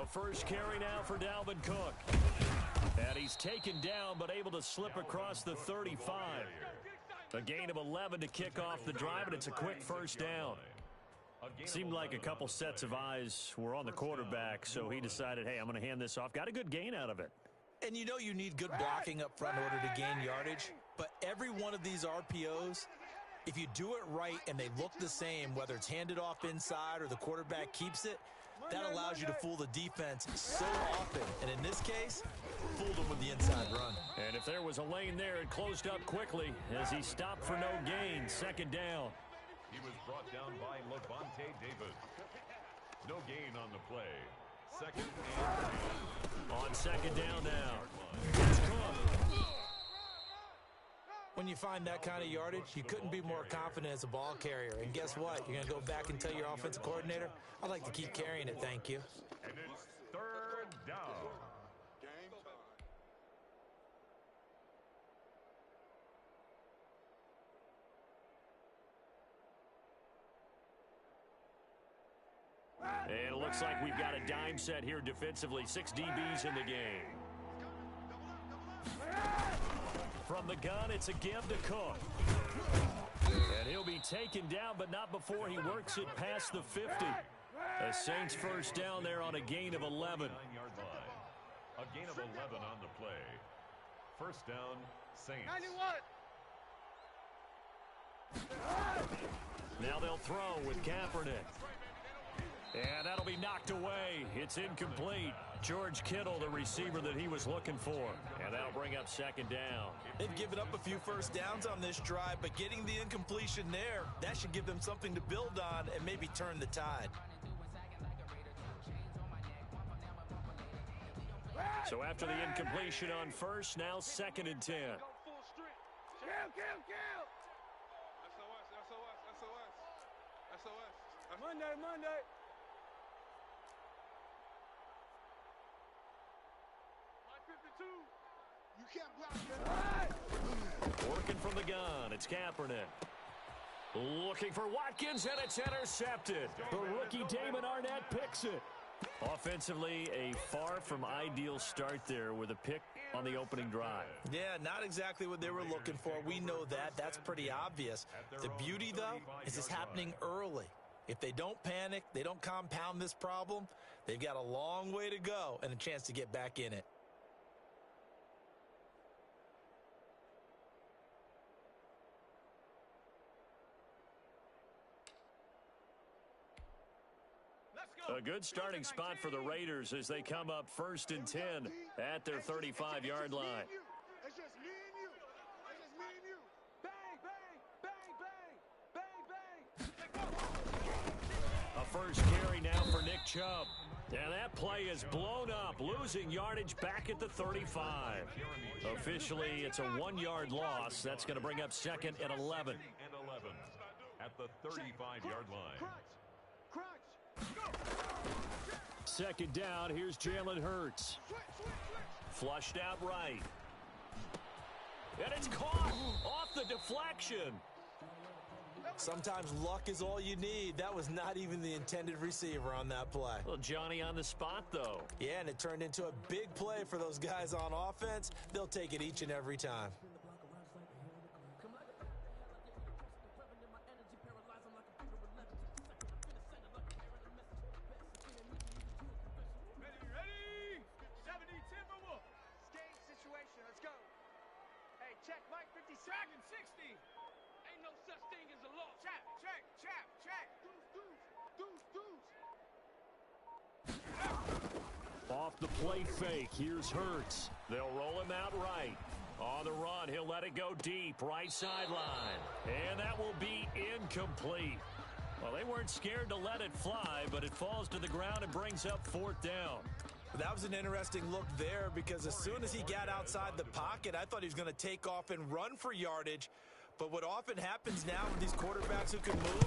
A first carry now for Dalvin Cook. And he's taken down but able to slip across the 35. A gain of 11 to kick off the drive, and it's a quick first down. Seemed like a couple sets of eyes were on the quarterback, so he decided, hey, I'm going to hand this off. Got a good gain out of it. And you know you need good blocking up front in order to gain yardage, but every one of these RPOs, if you do it right and they look the same, whether it's handed off inside or the quarterback keeps it, that allows you to fool the defense so often. And in this case, fooled them with the inside run. And if there was a lane there, it closed up quickly as he stopped for no gain. Second down. He was brought down by Levante Davis. No gain on the play. Second and 10. On second down now. It's Cook. When you find that kind of yardage, you couldn't be more confident as a ball carrier. And guess what? You're going to go back and tell your offensive coordinator, I'd like to keep carrying it, thank you. And it's third down. And it looks like we've got a dime set here defensively. 6 DBs in the game. From the gun, it's a give to Cook. And he'll be taken down, but not before he works it past the 50. The Saints first down there on a gain of 11. 9-yard line. A gain of 11 on the play. First down, Saints. 91. Now they'll throw with Kaepernick. And that'll be knocked away. It's incomplete. George Kittle, the receiver that he was looking for. And that'll bring up second down. They've given up a few first downs on this drive, but getting the incompletion there, that should give them something to build on and maybe turn the tide. So after the incompletion on first, now second and 10. Kill. SOS. Monday. You can't block that. Working from the gun, it's Kaepernick. Looking for Watkins, and it's intercepted. The rookie Damon Arnett picks it. Offensively, a far from ideal start there with a pick on the opening drive. Yeah, not exactly what they were looking for. We know that. That's pretty obvious. The beauty, though, is it's happening early. If they don't panic, they don't compound this problem, they've got a long way to go and a chance to get back in it. A good starting spot for the Raiders as they come up first and 10 at their 35-yard line. It's just me and you. It's just me and you. Bang, bang, bang, bang, bang, bang. A first carry now for Nick Chubb. And that play is blown up, losing yardage back at the 35. Officially, it's a 1-yard loss. That's going to bring up second and 11. At the 35-yard line. Second down, here's Jalen Hurts. Flushed out right. And it's caught off the deflection. Sometimes luck is all you need. That was not even the intended receiver on that play. Well, Johnny on the spot, though. Yeah, and it turned into a big play for those guys on offense. They'll take it each and every time. Ready? 70-10 for what? Game situation. Let's go. Hey, check Mike 50 second 60. Ain't no such thing as a loss. Check. Deuce. Off the play fake, here's Hurts. They'll roll him out right. On the run, he'll let it go deep, right sideline. And that will be incomplete. Well, they weren't scared to let it fly, but it falls to the ground and brings up fourth down. That was an interesting look there because as soon as he got outside the pocket, I thought he was going to take off and run for yardage. But what often happens now with these quarterbacks who can move,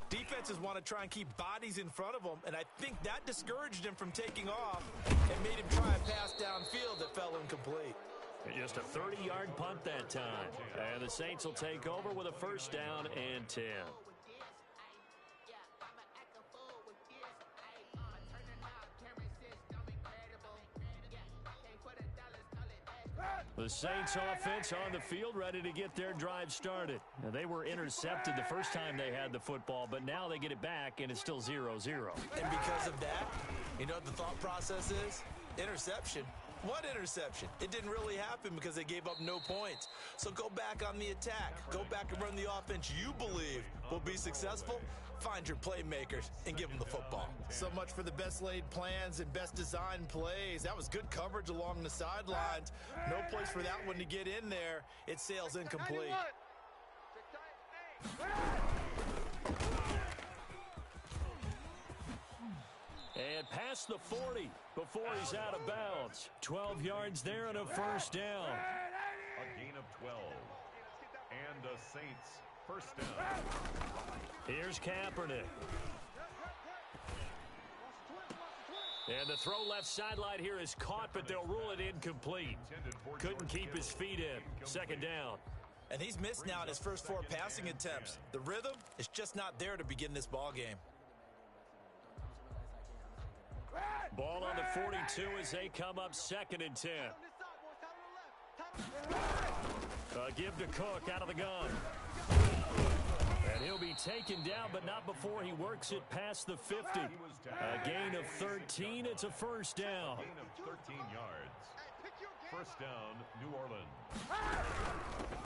defenses want to try and keep bodies in front of them, and I think that discouraged him from taking off and made him try a pass downfield that fell incomplete. Just a 30-yard punt that time. And the Saints will take over with a first down and 10. The Saints offense on the field, ready to get their drive started. Now, they were intercepted the first time they had the football, but now they get it back, and it's still 0-0. And because of that, you know what the thought process is? Interception. What interception? It didn't really happen because they gave up no points. So go back on the attack. Go back and run the offense you believe will be successful. Find your playmakers and give them the football. So much for the best laid plans and best designed plays. That was good coverage along the sidelines. No place for that one to get in there. It sails incomplete. And past the 40 before he's out of bounds. 12 yards there and a first down. A gain of 12. And the Saints first down. Here's Kaepernick. And the throw left sideline here is caught, but they'll rule it incomplete. Couldn't keep his feet in. Second down. And he's missed now in his first 4 passing attempts. The rhythm is just not there to begin this ball game. Ball on the 42 as they come up 2nd and 10. Give to Cook out of the gun. And he'll be taken down, but not before he works it past the 50. A gain of 13. It's a first down. Gain of 13 yards. First down, New Orleans.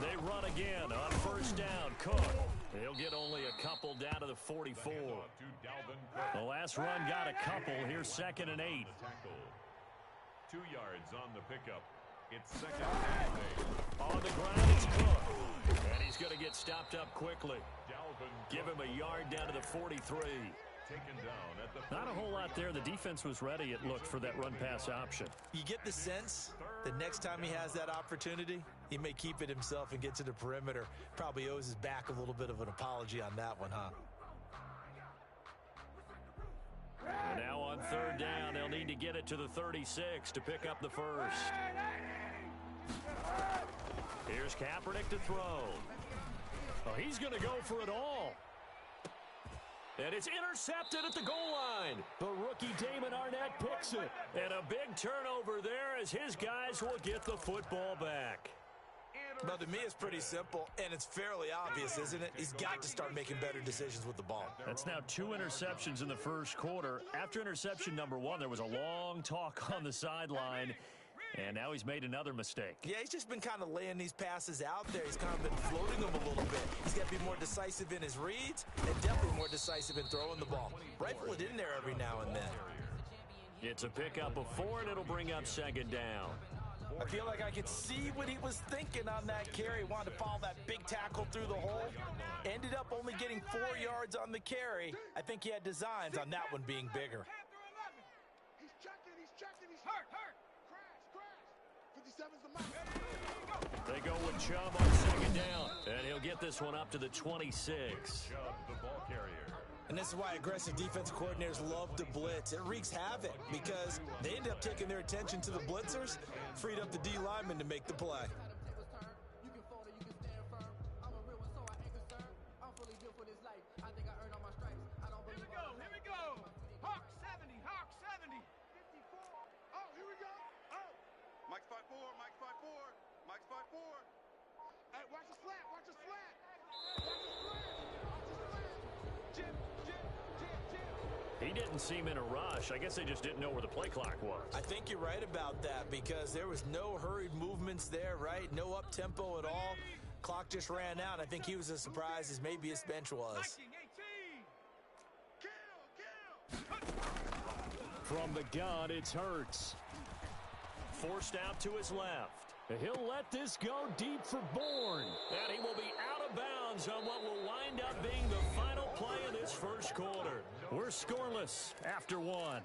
They run again on first down. Cook. They'll get only a couple down to the 44. The last run got a couple. Here's 2nd and 8. 2 yards on the pickup. It's 2nd and 8. On the ground, it's Cook. And he's going to get stopped up quickly. Give him a yard down to the 43. Taken down at the Not a whole lot there. The defense was ready, it looked, for that run-pass option. You get the sense that next time he has that opportunity, he may keep it himself and get to the perimeter. Probably owes his back a little bit of an apology on that one, huh? And now on 3rd down, they'll need to get it to the 36 to pick up the first. Here's Kaepernick to throw. Oh, he's going to go for it all. And it's intercepted at the goal line. But rookie Damon Arnett picks it. And a big turnover there as his guys will get the football back. Well, to me, it's pretty simple, and it's fairly obvious, isn't it? He's got to start making better decisions with the ball. That's now 2 interceptions in the first quarter. After interception number 1, there was a long talk on the sideline. And now he's made another mistake. Yeah, he's just been kind of laying these passes out there. He's kind of been floating them a little bit. He's got to be more decisive in his reads and definitely more decisive in throwing the ball. Rifle it in there every now and then. It's a pickup of 4, and it'll bring up 2nd down. I feel like I could see what he was thinking on that carry. Wanted to follow that big tackle through the hole. Ended up only getting 4 yards on the carry. I think he had designs on that one being bigger. He's checking, he's hurt. Crash. 57's the mark. They go with Chubb on 2nd down, and he'll get this one up to the 26. Chubb, the ball carrier. And this is why aggressive defensive coordinators love to blitz. It wreaks havoc because they end up taking their attention to the blitzers, freed up the D lineman to make the play. Here we go. Hawk 70. 54. Oh, here we go. Oh. Mike's 5'4", Mike's 5'4", Mike's 5'4". Hey, watch the slant. Jim. He didn't seem in a rush. I guess they just didn't know where the play clock was. I think you're right about that because there was no hurried movements there, right? No up-tempo at all. Clock just ran out. I think he was as surprised as maybe his bench was. From the gun, it's Hurts. Forced out to his left. He'll let this go deep for Bourne. And he will be out of bounds on what will wind up being the final play of this first quarter. We're scoreless after 1.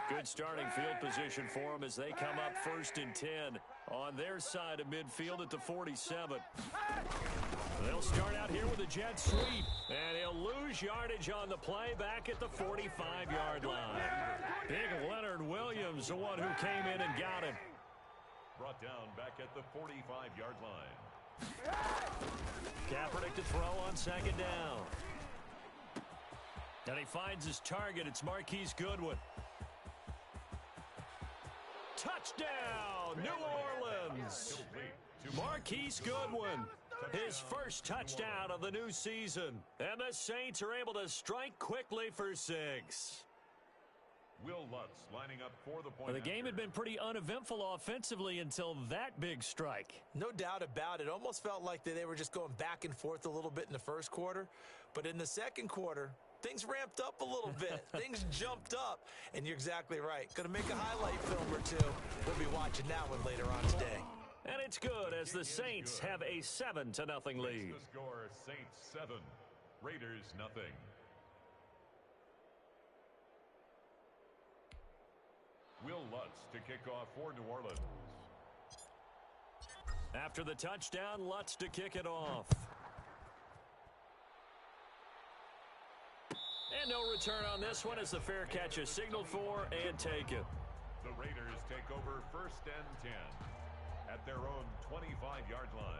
Good starting field position for them as they come up 1st and 10 on their side of midfield at the 47. They'll start out here with a jet sweep, and he'll lose yardage on the play back at the 45-yard line. Big Leonard Williams, the one who came in and got him. Brought down back at the 45-yard line. Kaepernick to throw on 2nd down. And he finds his target. It's Marquise Goodwin. Touchdown, New Orleans. Marquise Goodwin, his first touchdown of the new season. And the Saints are able to strike quickly for 6. Will Lutz lining up for the point. Well, the game had been pretty uneventful offensively until that big strike. No doubt about it. Almost felt like they were just going back and forth a little bit in the first quarter. But in the second quarter, things ramped up a little bit. Things jumped up. And you're exactly right. Going to make a highlight film or two. We'll be watching that one later on today. And it's good as the Saints have a 7-0 lead. The score, Saints 7, Raiders nothing. Will Lutz to kick off for New Orleans. After the touchdown, Lutz to kick it off. And no return on this one as the fair catch is signaled for and taken. The Raiders take over 1st and 10 at their own 25-yard line.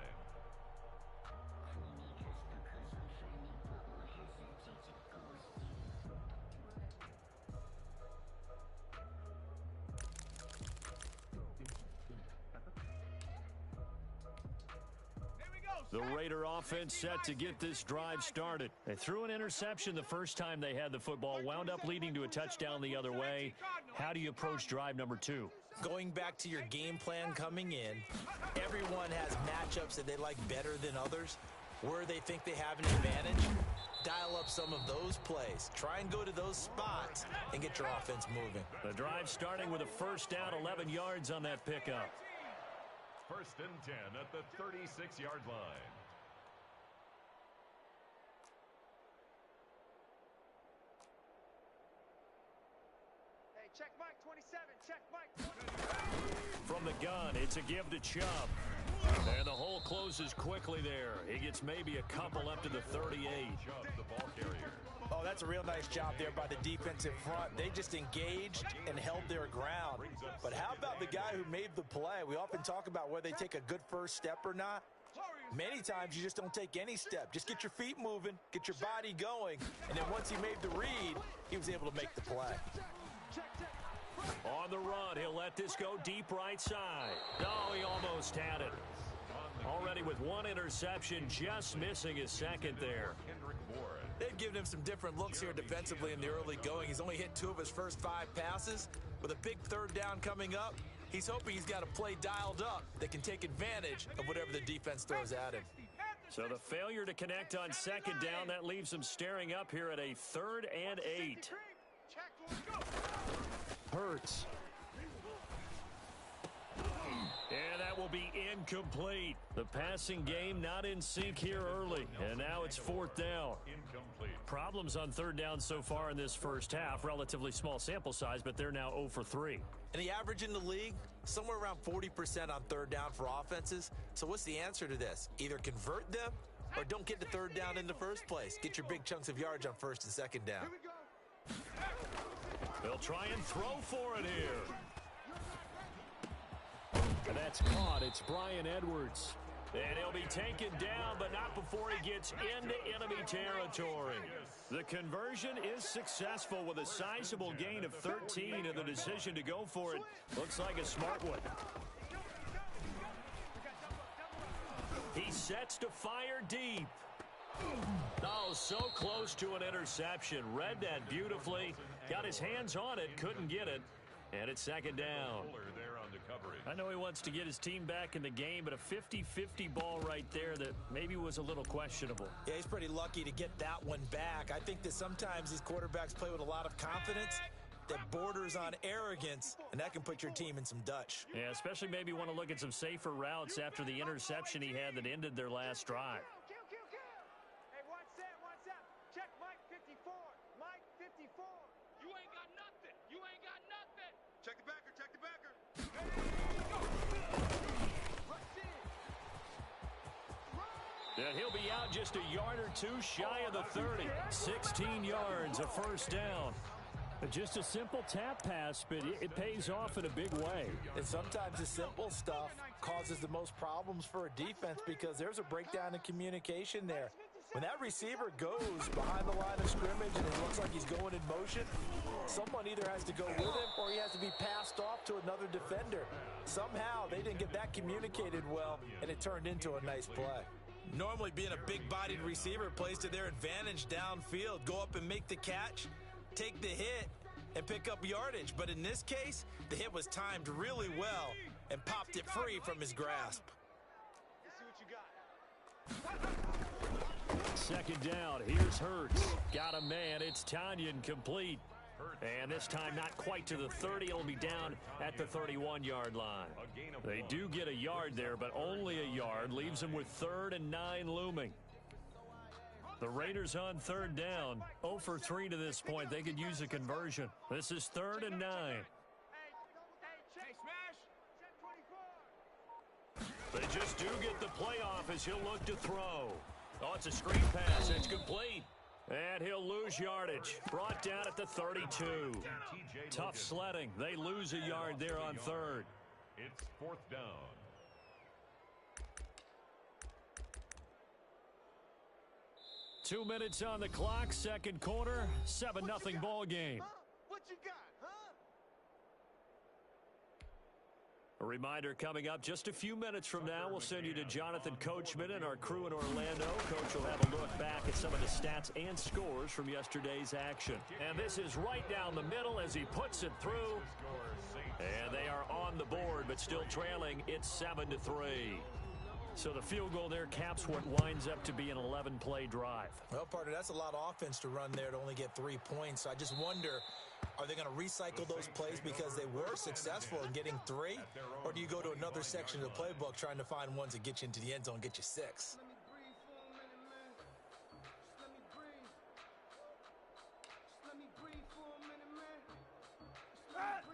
The Raider offense set to get this drive started. They threw an interception the first time they had the football, wound up leading to a touchdown the other way. How do you approach drive number 2? Going back to your game plan coming in, everyone has matchups that they like better than others. Where they think they have an advantage, dial up some of those plays. Try and go to those spots and get your offense moving. The drive starting with a 1st down, 11 yards on that pickup. 1st and 10 at the 36-yard line. Hey, check Mike 27. Check Mike 27. From the gun, it's a give to Chubb. And the hole closes quickly there. He gets maybe a couple up to the 38. Chubb, the ball carrier. Oh, that's a real nice job there by the defensive front. They just engaged and held their ground. But how about the guy who made the play? We often talk about whether they take a good first step or not. Many times you just don't take any step. Just get your feet moving, get your body going, and then once he made the read, he was able to make the play. On the run, he'll let this go deep right side. Oh, he almost had it. Already with one interception, just missing his second there. They've given him some different looks here defensively in the early going. He's only hit 2 of his first 5 passes. With a big 3rd down coming up, he's hoping he's got a play dialed up that can take advantage of whatever the defense throws at him. So the failure to connect on 2nd down, that leaves him staring up here at a 3rd and 8. Hurts. And that will be incomplete. The passing game not in sync here early. And now it's 4th down. Incomplete. Problems on 3rd down so far in this first half. Relatively small sample size, but they're now 0 for 3. And the average in the league, somewhere around 40% on 3rd down for offenses. So what's the answer to this? Either convert them or don't get the 3rd down in the first place. Get your big chunks of yards on 1st and 2nd down. They'll try and throw for it here. And that's caught. It's Bryan Edwards. And he'll be taken down, but not before he gets into enemy territory. The conversion is successful with a sizable gain of 13, and the decision to go for it looks like a smart one. He sets to fire deep. Oh, so close to an interception. Read that beautifully. Got his hands on it, couldn't get it. And it's 2nd down. I know he wants to get his team back in the game, but a 50-50 ball right there that maybe was a little questionable. Yeah, he's pretty lucky to get that one back. I think that sometimes these quarterbacks play with a lot of confidence that borders on arrogance, and that can put your team in some Dutch. Yeah, especially maybe want to look at some safer routes after the interception he had that ended their last drive. Hey, what's that? Check Mike 54. Mike 54. You ain't got nothing. You ain't got nothing. Check the backer, check the backer. And he'll be out just a yard or 2 shy of the 30. 16 yards, a 1st down. Just a simple tap pass, but it pays off in a big way. And sometimes the simple stuff causes the most problems for a defense because there's a breakdown in communication there. When that receiver goes behind the line of scrimmage and it looks like he's going in motion, someone either has to go with him or he has to be passed off to another defender. Somehow they didn't get that communicated well, and it turned into a nice play. Normally being a big-bodied receiver plays to their advantage downfield. Go up and make the catch, take the hit, and pick up yardage. But in this case, the hit was timed really well and popped it free from his grasp. Let's see what you got. Second down, here's Hurts. Got a man, it's Tanyan complete. And this time not quite to the 30, it'll be down at the 31-yard line. They do get a yard there, but only a yard. Leaves them with 3rd and 9 looming. The Raiders on 3rd down, 0 for 3 to this point. They could use a conversion. This is 3rd and 9. Hey, check smash. They just do get the playoff as he'll look to throw. Oh, it's a screen pass. It's complete. And he'll lose yardage. Brought down at the 32. Tough sledding. They lose a yard there on 3rd. It's 4th down. Two minutes on the clock, second quarter, 7-0 ball game. What you got, huh? A reminder coming up just a few minutes from now, we'll send you to Jonathan Coachman and our crew in Orlando. Coach will have a look back at some of the stats and scores from yesterday's action. And this is right down the middle as he puts it through. And they are on the board, but still trailing. It's 7-3. So the field goal there caps what winds up to be an 11-play drive. Well, partner, that's a lot of offense to run there to only get 3 points. So I just wonder, are they going to recycle those plays because they were successful in getting 3? Or do you go to another section of the playbook trying to find ones that get you into the end zone and get you 6?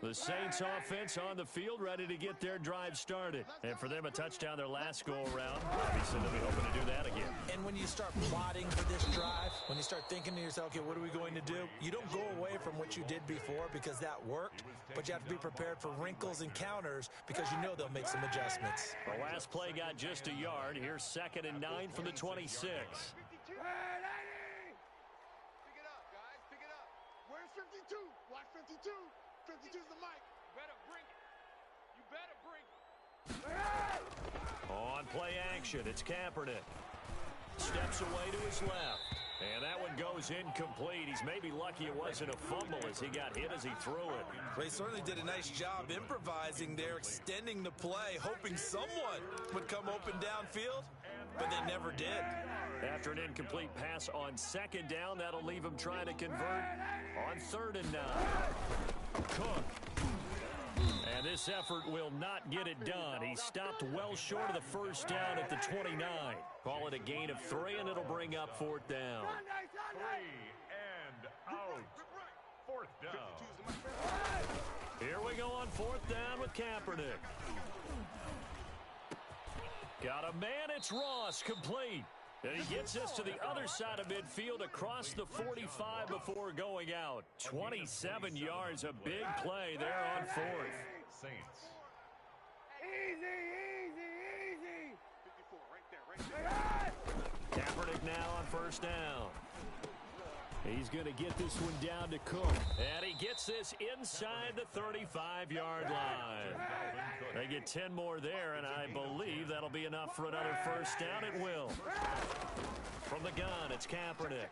The Saints offense on the field, ready to get their drive started. And for them, a touchdown their last go-around. Obviously, they'll be hoping to do that again. And when you start plotting for this drive, when you start thinking to yourself, okay, what are we going to do? You don't go away from what you did before because that worked, but you have to be prepared for wrinkles and counters because you know they'll make some adjustments. The last play got just a yard. Here's 2nd and 9 from the 26. Pick it up, guys. Pick it up. Where's 52? Watch 52. 52's the mic. Better bring it. You better bring it. On play action, it's Kaepernick. Steps away to his left. And that one goes incomplete. He's maybe lucky it wasn't a fumble as he got hit as he threw it. Well, he certainly did a nice job improvising there, extending the play, hoping someone would come open downfield, but they never did. After an incomplete pass on 2nd down, that'll leave him trying to convert on 3rd and 9. Cook. And this effort will not get it done. He stopped well short of the first down at the 29. Call it a gain of 3, and it'll bring up 4th down. 3 and out. 4th down. Here we go on 4th down with Kaepernick. Got a man, it's Ross, complete. And he gets us to the other side of midfield across the 45 before going out. 27 yards, a big play there on 4th. Saints. Easy. 54, right there. Kaepernick now on 1st down. He's going to get this one down to Cook. And he gets this inside the 35-yard line. They get 10 more there, and I believe that'll be enough for another 1st down. It will. From the gun, it's Kaepernick.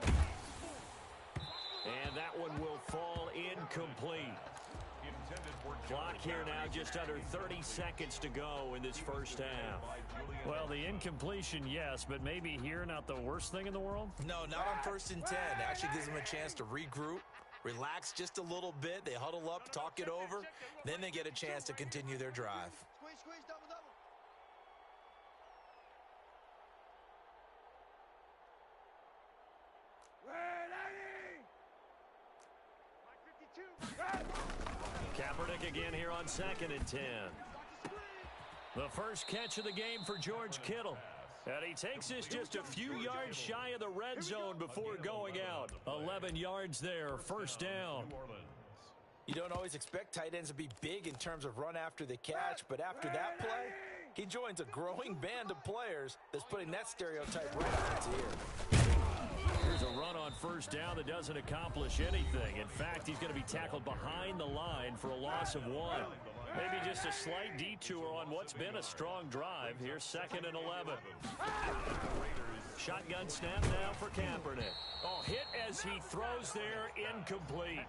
And that one will fall incomplete. Clock here now, just under 30 seconds to go in this first half. Well, the incompletion, yes, but maybe here not the worst thing in the world? No, not on 1st and 10. It actually gives them a chance to regroup, relax just a little bit. They huddle up, talk it over. Then they get a chance to continue their drive. Squeeze, double. Mike 52. Kaepernick again here on 2nd and 10. The first catch of the game for George Kittle. And he takes us just a few yards shy of the red zone before going out. 11 yards there, 1st down. You don't always expect tight ends to be big in terms of run after the catch, but after that play, He joins a growing band of players that's putting that stereotype right on its ear. Here's a run on first down that doesn't accomplish anything. In fact, he's going to be tackled behind the line for a loss of 1. Maybe just a slight detour on what's been a strong drive. Here's 2nd and 11. Shotgun snap now for Kaepernick. Oh, hit as he throws there, incomplete.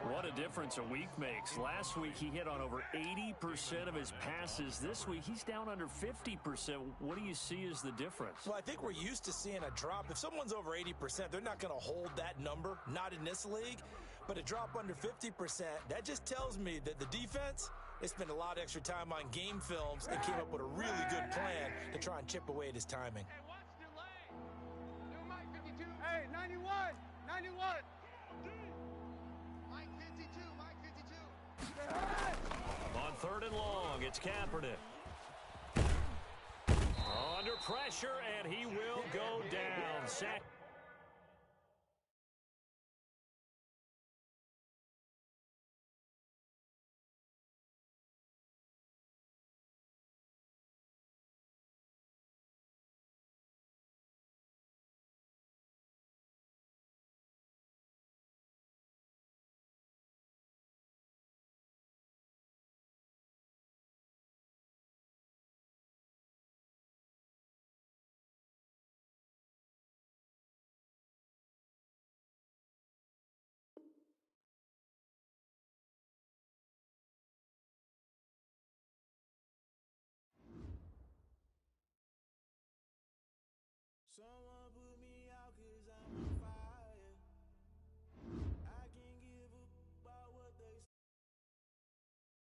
What a difference a week makes. Last week he hit on over 80% of his passes. This week he's down under 50%. What do you see as the difference? Well, I think we're used to seeing a drop. If someone's over 80%, they're not going to hold that number, not in this league. But a drop under 50%, that just tells me that the defense, they spent a lot of extra time on game films and came up with a really good plan to try and chip away at his timing. Hey, watch the lane. New Mike 52. Hey, 91. 91. Mike 52. Mike 52. On 3rd and long, it's Kaepernick. Under pressure, and he will go down. Sack.